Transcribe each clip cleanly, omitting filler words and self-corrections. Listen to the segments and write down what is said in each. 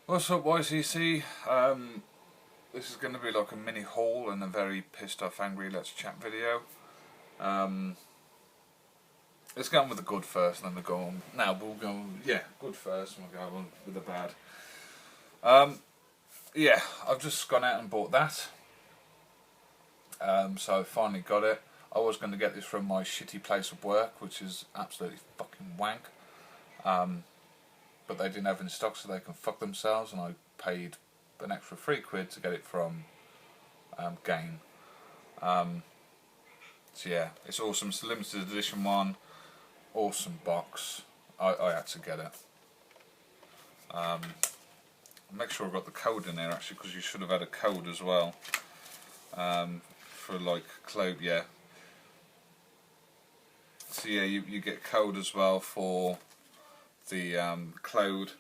What's up, YCC? This is going to be like a mini haul and a very pissed off, angry let's chat video. Let's go on with the good first, and then we'll go on. Now we'll go, good first, and we'll go on with the bad. I've just gone out and bought that. So I finally got it. I was going to get this from my shitty place of work, which is absolutely fucking wank. But they didn't have it in stock, so they can fuck themselves, and I paid an extra £3 to get it from Gain. So yeah, it's awesome. It's a limited edition one. Awesome box. I had to get it. Make sure I got the code in there actually, because you should have had a code as well. For like cloud, yeah. So yeah, you get code as well for the cloud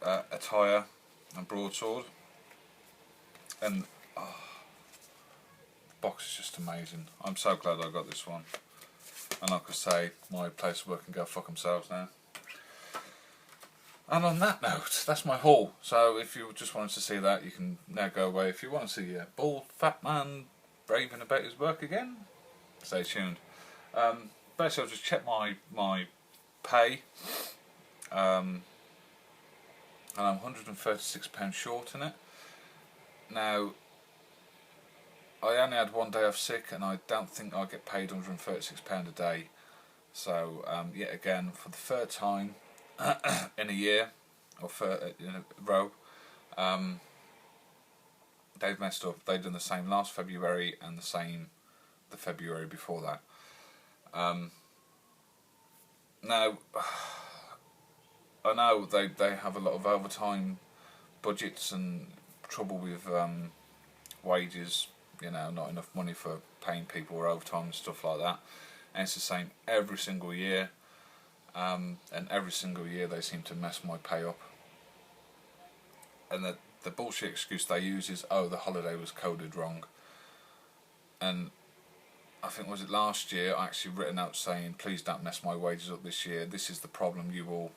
attire and broadsword, and the box is just amazing. I'm so glad I got this one, and like I say, my place of work can go fuck themselves now. And on that note, that's my haul. So if you just wanted to see that, you can now go away. If you want to see a bald fat man raving about his work again, stay tuned. Basically, I'll just check my pay, and I'm £136 short in it. Now, I only had one day off sick, and I don't think I get paid £136 a day. So yet again, for the third time in a year, or in a row, they've messed up. They've done the same last February and the same the February before that. Now, I know they have a lot of overtime budgets and trouble with wages, not enough money for paying people or overtime and stuff like that. And it's the same every single year, and every single year they seem to mess my pay up. And the bullshit excuse they use is, oh, the holiday was coded wrong. And I think, was it last year, I actually written out saying, please don't mess my wages up this year. This is the problem you will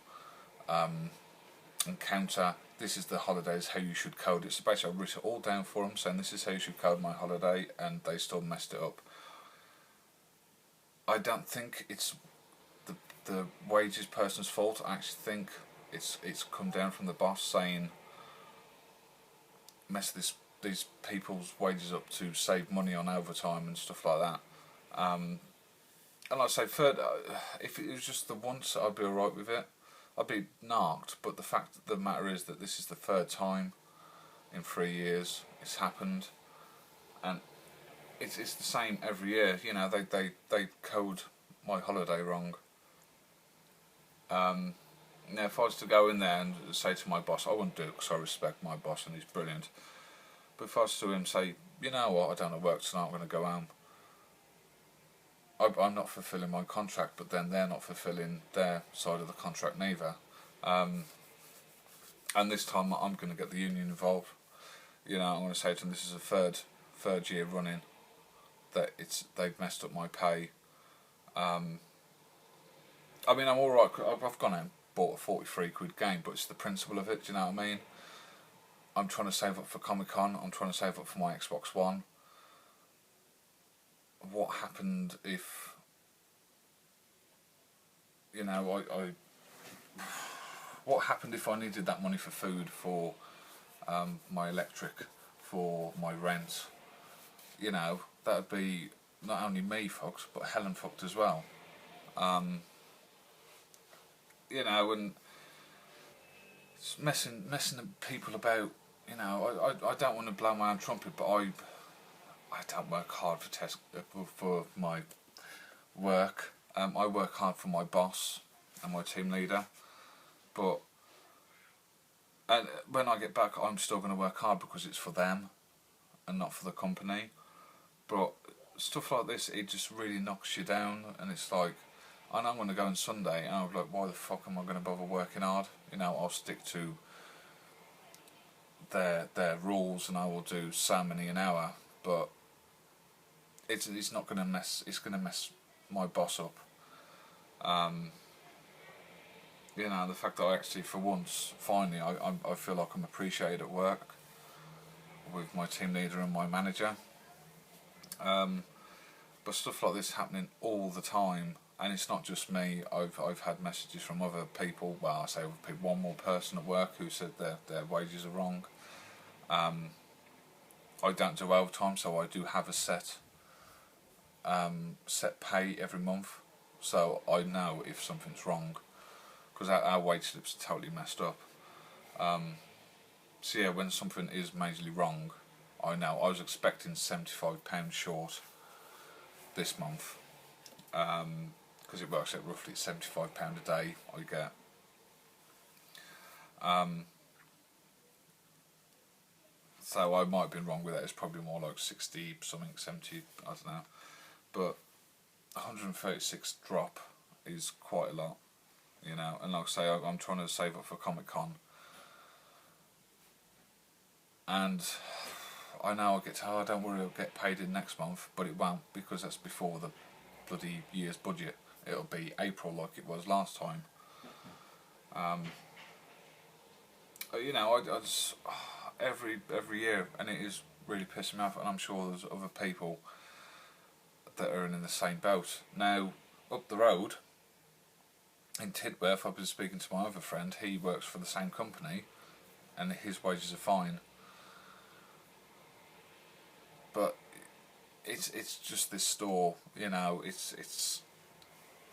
encounter. This is the holidays, how you should code it. So basically I wrote it all down for them, saying this is how you should code my holiday, and they still messed it up. I don't think it's the wages person's fault. I actually think it's come down from the boss saying, mess these people's wages up to save money on overtime and stuff like that. And like I say, third, if it was just the once, I'd be alright with it. I'd be narked, but the fact of the matter is that this is the third time in 3 years it's happened, and it's the same every year. They code my holiday wrong. Now, if I was to go in there and say to my boss, I wouldn't do it because I respect my boss and he's brilliant. But if I was to him say, you know what, I don't want to work tonight, I'm going to go home. I'm not fulfilling my contract, but then they're not fulfilling their side of the contract neither. And this time I'm going to get the union involved. I'm going to say to them, this is a third year running that they've messed up my pay. I'm alright. I've gone out and bought a £43 game, but it's the principle of it. Do you know what I mean? I'm trying to save up for Comic-Con. I'm trying to save up for my Xbox One. What happened if, what happened if I needed that money for food, for my electric, for my rent? That would be not only me fucked, but Helen fucked as well. And it's messing people about. I don't want to blow my own trumpet, but I don't work hard for my work. I work hard for my boss and my team leader, but when I get back, I'm still going to work hard because it's for them and not for the company. But stuff like this, it just really knocks you down, and it's like, I know I'm going to go on Sunday, and I'm like, why the fuck am I going to bother working hard? I'll stick to their rules, and I will do so many an hour, but it's not going to mess. It's going to mess my boss up. you know, the fact that I actually, for once, finally, I feel like I'm appreciated at work with my team leader and my manager. But stuff like this happening all the time, and it's not just me. I've had messages from other people. Well, I say other people. One more person at work who said their wages are wrong. I don't do overtime, so I do have a set pay every month, so I know if something's wrong, because our wage slips are totally messed up. So yeah, when something is majorly wrong, I know. I was expecting £75 short this month, because it works out roughly £75 a day I get. So I might have been wrong with that. It's probably more like 60 something, 70, I don't know. But 136 drop is quite a lot, you know. And like I say, I'm trying to save up for Comic Con, and I know I'll get told, oh, don't worry, I'll get paid in next month, but it won't, because that's before the bloody year's budget. It'll be April like it was last time. You know, I just every year, and it is really pissing me off, and I'm sure there's other people that are in the same boat. Now, up the road in Tidworth, I've been speaking to my other friend. He works for the same company, and his wages are fine. But it's just this store, you know. It's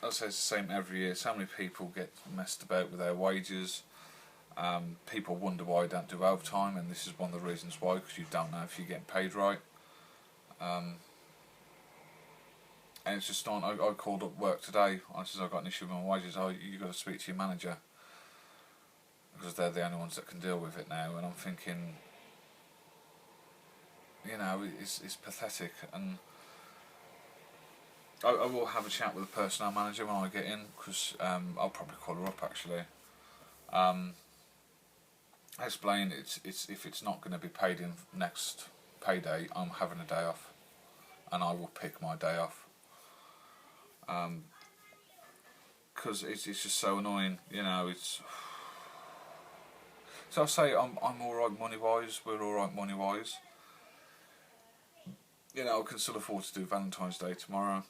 I'd say it's the same every year. So many people get messed about with their wages. People wonder why I don't do overtime, and this is one of the reasons why, because you don't know if you're getting paid right. And it's just not. I called up work today. I said, I've got an issue with my wages. Oh, you got to speak to your manager, because they're the only ones that can deal with it now. And I'm thinking, you know, it's pathetic. And I will have a chat with the personnel manager when I get in, because I'll probably call her up actually. Explain it's if it's not going to be paid in next payday, I'm having a day off, and I will pick my day off. Because it's just so annoying, you know. It's so I say I'm all right money wise. We're all right money wise. You know, I can still afford to do Valentine's Day tomorrow.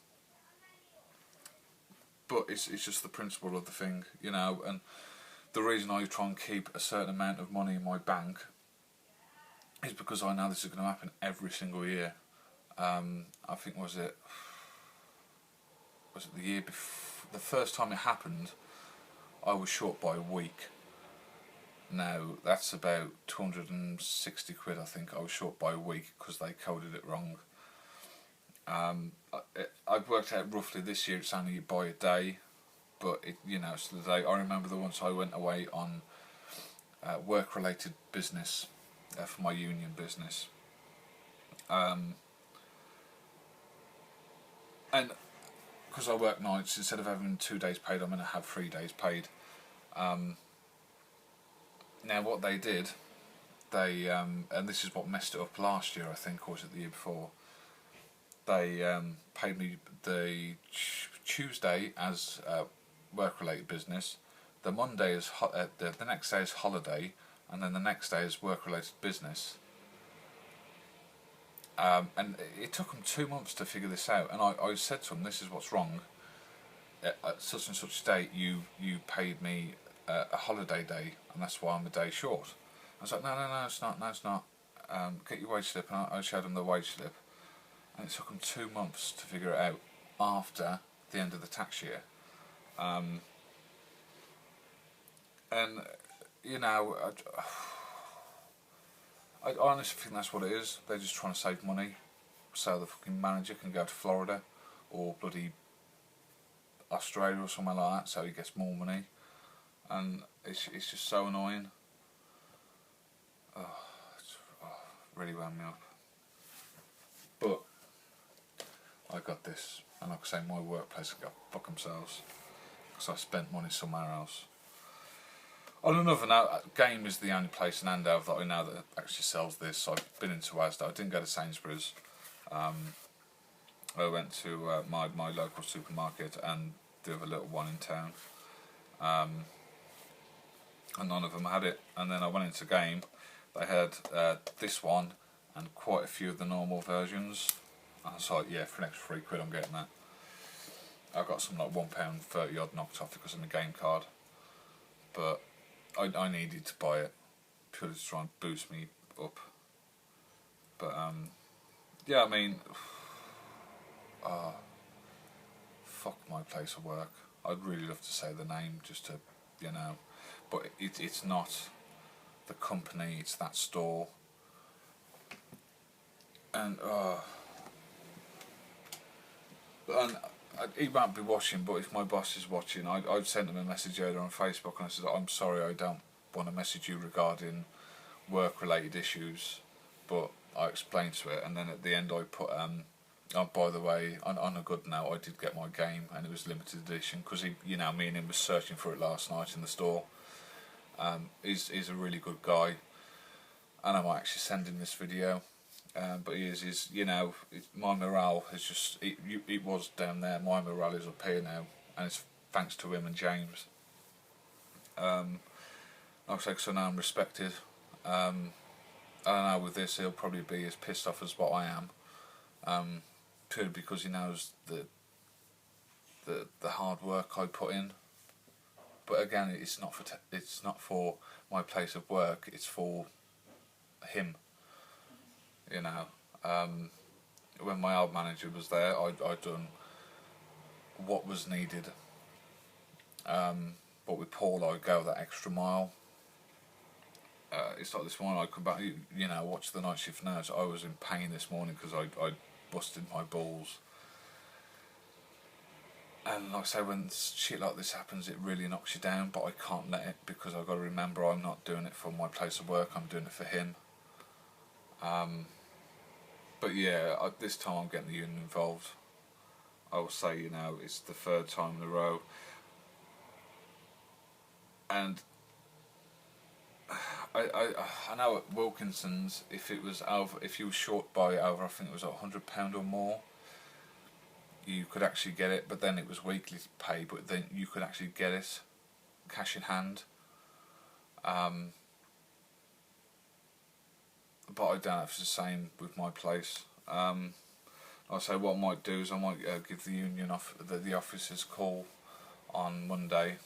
But it's just the principle of the thing, you know. And the reason I try and keep a certain amount of money in my bank is because I know this is going to happen every single year. I think was it the year before, the first time it happened, I was short by a week. Now that's about 260 quid. I think I was short by a week because they coded it wrong. I've worked out roughly this year it's only by a day, but it, you know, it's the day. I remember the once I went away on work-related business for my union business, and because I work nights, instead of having 2 days paid, I'm going to have 3 days paid. Now what they did, they and this is what messed it up last year, I think, or was it the year before? They paid me the Tuesday as work-related business, the Monday is the next day is holiday, and then the next day is work-related business. And it took them 2 months to figure this out. And I said to them, "This is what's wrong. At such and such date, you paid me a holiday day, and that's why I'm a day short." I was like, "No, it's not. No, it's not. Get your wage slip." And I showed them the wage slip. And it took them 2 months to figure it out after the end of the tax year. And you know, I honestly think that's what it is. They're just trying to save money, so the fucking manager can go to Florida or bloody Australia or somewhere like that, so he gets more money. And it's just so annoying. It's really wound me up. But I got this, and like I say, my workplace can go fuck themselves, because I spent money somewhere else. On another note, Game is the only place in Andover that I know that actually sells this. I've been into Asda. I didn't go to Sainsbury's. I went to my local supermarket and the other little one in town. and none of them had it. And then I went into game, they had this one and quite a few of the normal versions. I was like, yeah, for an extra £3 I'm getting that. I got some like £1.30 odd knocked off because of my game card, but I needed to buy it purely to try and boost me up. But yeah, I mean, fuck my place of work. I'd really love to say the name just to, you know, but it's not the company, it's that store. And he won't be watching, but if my boss is watching, I've sent him a message earlier on Facebook and I said, I'm sorry, I don't want to message you regarding work related issues, but I explained to it, and then at the end I put oh, by the way, on a good note, I did get my game and it was limited edition because he, you know, me and him was searching for it last night in the store. He's a really good guy, and I might actually send him this video. But he is, you know, my morale has just, it was down there, my morale is up here now, and it's thanks to him and James. Like I say, so now I'm respected. I don't know, with this he'll probably be as pissed off as what I am, purely because he knows the hard work I put in. But again, it's not for my place of work, it's for him. You know, when my old manager was there, I'd done what was needed. But with Paul, I'd go that extra mile. It's like this morning, I come back, you know, watch the night shift now. So I was in pain this morning because I busted my balls. And like I say, when shit like this happens, it really knocks you down. But I can't let it, because I've got to remember I'm not doing it for my place of work. I'm doing it for him. But yeah, this time I'm getting the union involved. I will say, you know, it's the third time in a row, and I know at Wilkinson's, if it was over, if you were short by over, I think it was £100 or more, you could actually get it. But then it was weekly pay, but then you could actually get it cash in hand. But I don't know if it's the same with my place. I'll say what I might do is I might give the union the officers a call on Monday,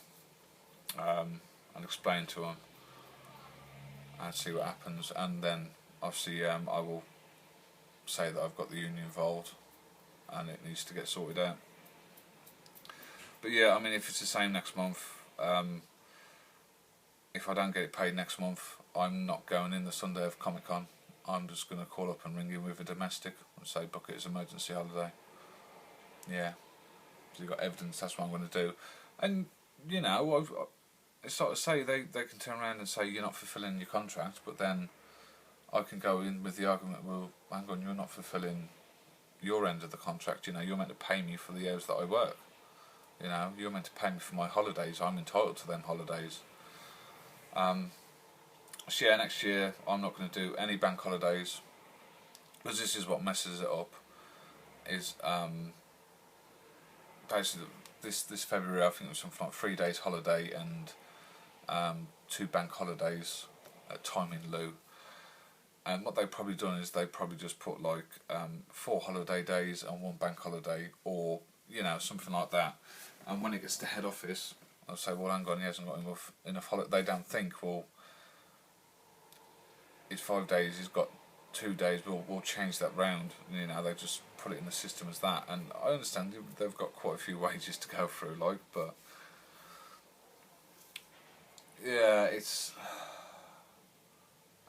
and explain to them and see what happens, and then obviously I will say that I've got the union involved and it needs to get sorted out. But yeah, I mean, if it's the same next month, if I don't get it paid next month, I'm not going in the Sunday of Comic Con. I'm just going to call up and ring in with a domestic and say book it as emergency holiday. Yeah, so you've got evidence, that's what I'm going to do. And, you know, it's like to say, they can turn around and say you're not fulfilling your contract, but then I can go in with the argument, well, hang on, you're not fulfilling your end of the contract, you know, you're meant to pay me for the hours that I work. You know, you're meant to pay me for my holidays, I'm entitled to them holidays. So yeah, next year I'm not going to do any bank holidays, because this is what messes it up, is basically this February I think it was something like 3 days holiday and 2 bank holidays at time in lieu. And what they've probably done is they've probably just put like 4 holiday days and 1 bank holiday, or, you know, something like that. And when it gets to head office, I'll say, well, hang on, he hasn't got enough holiday. They don't think, well, it's 5 days, he's got 2 days, we'll change that round. You know, they just put it in the system as that. And I understand they've got quite a few wages to go through, like, but yeah, it's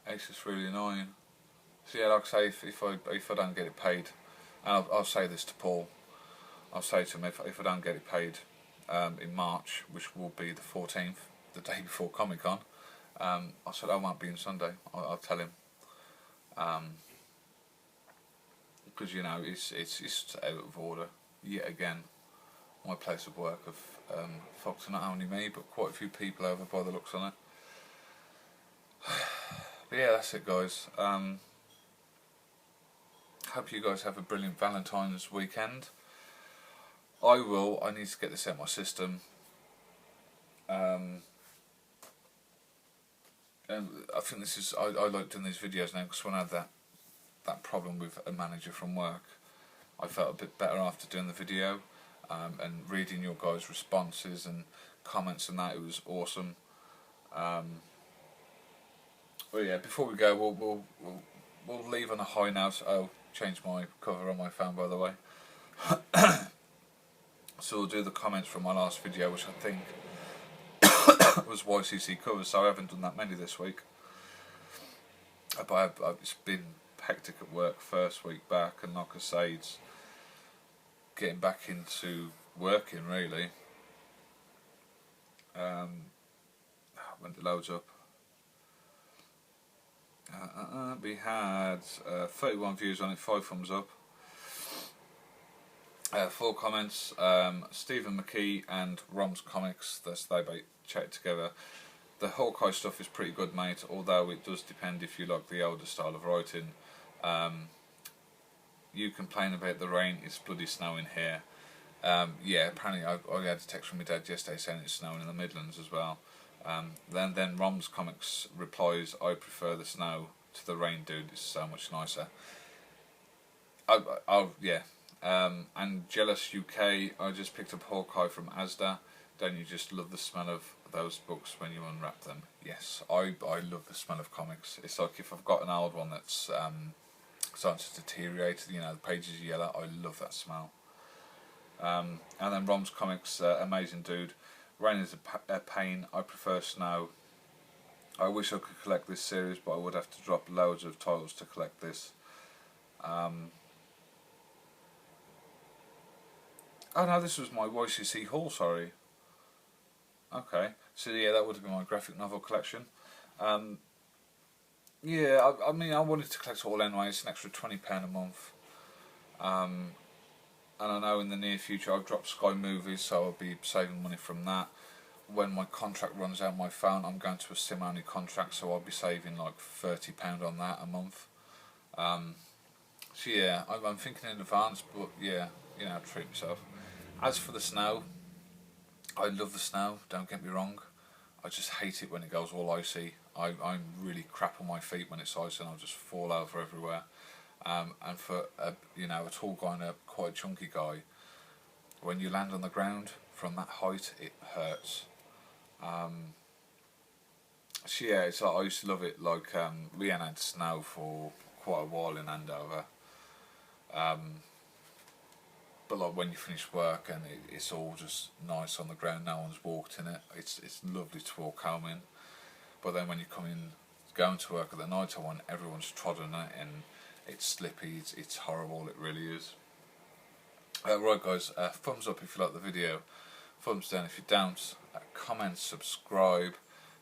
just really annoying. So yeah, like I say, if I don't get it paid, and I'll say this to Paul, I'll say to him, if I don't get it paid in March, which will be the 14th, the day before Comic Con, I said I won't be in Sunday. I'll tell him, because you know it's out of order yet again. My place of work have fucked not only me but quite a few people over by the looks on it. But yeah, that's it, guys. Hope you guys have a brilliant Valentine's weekend. I need to get this out of my system. And I think this is, I like doing these videos now because when I had that problem with a manager from work, I felt a bit better after doing the video, and reading your guys' responses and comments and that. It was awesome. Well, yeah. Before we go, we'll leave on a high note. Oh, changed my cover on my phone, by the way. So we'll do the comments from my last video, which I think was YCC covers. So I haven't done that many this week. But it's been hectic at work first week back, and like I say, it's getting back into working really. When it loads up. We had 31 views on it, 5 thumbs up. 4 comments. Stephen McKee and Rom's Comics, they chatted together. The Hawkeye stuff is pretty good, mate, although it does depend if you like the older style of writing. You complain about the rain, it's bloody snowing here. Yeah, apparently I had a text from my dad yesterday saying it's snowing in the Midlands as well. Then Rom's Comics replies, I prefer the snow to the rain, dude, it's so much nicer. Yeah. And Jealous UK, I just picked up Hawkeye from Asda. Don't you just love the smell of those books when you unwrap them? Yes, I love the smell of comics. It's like if I've got an old one that's starting to deteriorate, you know, the pages are yellow, I love that smell. And then Rom's Comics, amazing dude. Rain is a pain, I prefer snow. I wish I could collect this series, but I would have to drop loads of titles to collect this. Oh no, this was my YCC haul, sorry. Okay, so yeah, that would have been my graphic novel collection. Yeah, I mean, I wanted to collect it all anyway. It's an extra £20 a month. And I know in the near future I'll drop Sky Movies, so I'll be saving money from that. When my contract runs out on my phone, I'm going to a SIM-only contract, so I'll be saving like £30 on that a month. So yeah, I'm thinking in advance, but yeah, you know, treat myself. As for the snow, I love the snow, don't get me wrong. I just hate it when it goes all icy. I'm really crap on my feet when it's icy and I'll just fall over everywhere. And for you know, a tall guy and a quite chunky guy, when you land on the ground from that height, it hurts. So yeah, it's like, I used to love it. Like we hadn't had snow for quite a while in Andover. But like when you finish work and it's all just nice on the ground, no one's walked in it. It's lovely to walk home in. But then when you come in, going to work at the night time, when everyone's trodden it and it's slippy, it's horrible. It really is. Right, guys. Thumbs up if you like the video. Thumbs down if you don't. Comment, subscribe,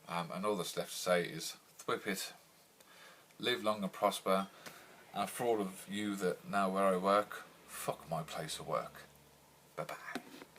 and all that's left to say is thwip it. Live long and prosper. And for all of you that know where I work, fuck my place of work. Bye bye.